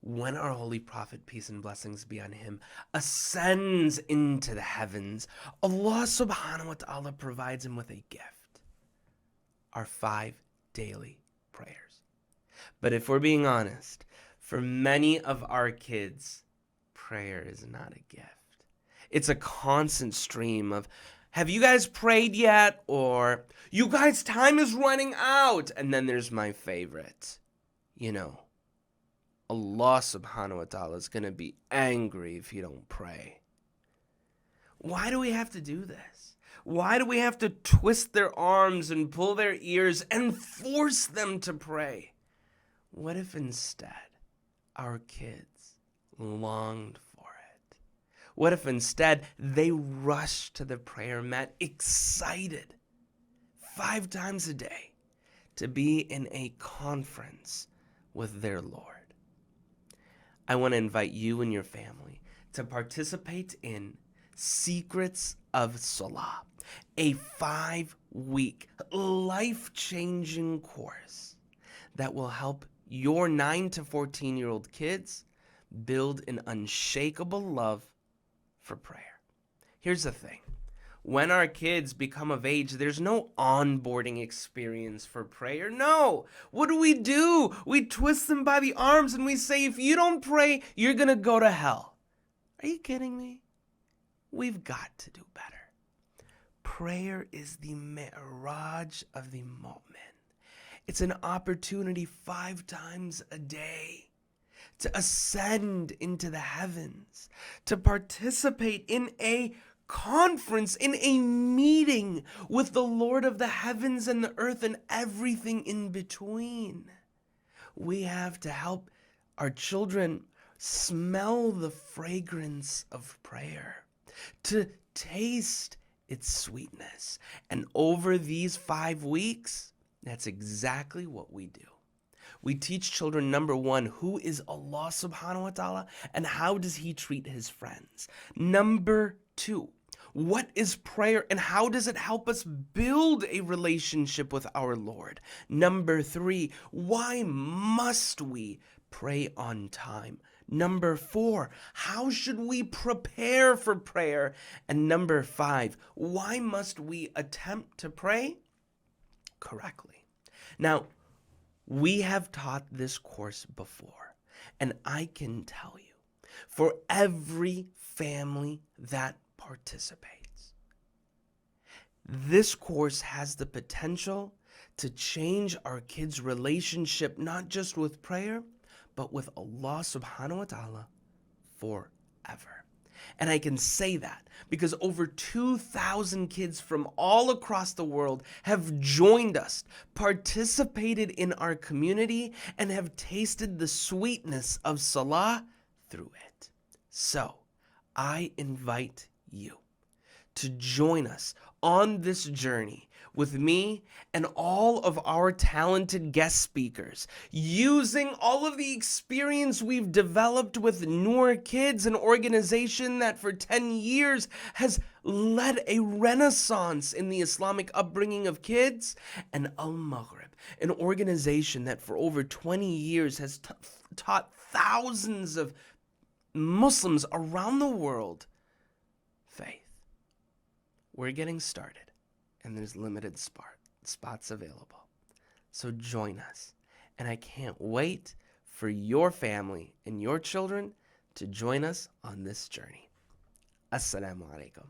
when our holy prophet, peace and blessings be on him, ascends into the heavens, Allah subhanahu wa ta'ala provides him with a gift: our 5 daily prayers. But if we're being honest, for many of our kids, prayer is not a gift. It's a constant stream of, have you guys prayed yet? Or, you guys, time is running out. And then there's my favorite. Allah subhanahu wa ta'ala is going to be angry if you don't pray. Why do we have to do this? Why do we have to twist their arms and pull their ears and force them to pray? What if instead our kids longed for it? What if instead they rushed to the prayer mat excited 5 times a day to be in a conference with their Lord? I want to invite you and your family to participate in Secrets of Salah, a 5-week life-changing course that will help your 9 to 14-year-old kids build an unshakable love for prayer. Here's the thing. When our kids become of age, there's no onboarding experience for prayer. No. What do? We twist them by the arms and we say, if you don't pray, you're going to go to hell. Are you kidding me? We've got to do better. Prayer is the mi'raj of the moment. It's an opportunity 5 times a day to ascend into the heavens, to participate in a conference, in a meeting with the Lord of the heavens and the earth and everything in between. We have to help our children smell the fragrance of prayer, to taste its sweetness. And over these 5 weeks, that's exactly what we do. We teach children, number 1, who is Allah subhanahu wa ta'ala and how does he treat his friends? Number 2, what is prayer and how does it help us build a relationship with our Lord? Number 3, why must we pray on time? Number 4, how should we prepare for prayer? And number 5, why must we attempt to pray correctly? Now, we have taught this course before, and I can tell you, for every family that participates, this course has the potential to change our kids' relationship, not just with prayer, but with Allah subhanahu wa ta'ala forever. And I can say that because over 2,000 kids from all across the world have joined us, participated in our community, and have tasted the sweetness of Salah through it. So, I invite you to join us on this journey with me and all of our talented guest speakers, using all of the experience we've developed with Noor Kids, an organization that for 10 years has led a renaissance in the Islamic upbringing of kids, and AlMaghrib, an organization that for over 20 years has taught thousands of Muslims around the world faith. We're getting started, and there's limited spots available. So join us, and I can't wait for your family and your children to join us on this journey. Assalamu alaikum.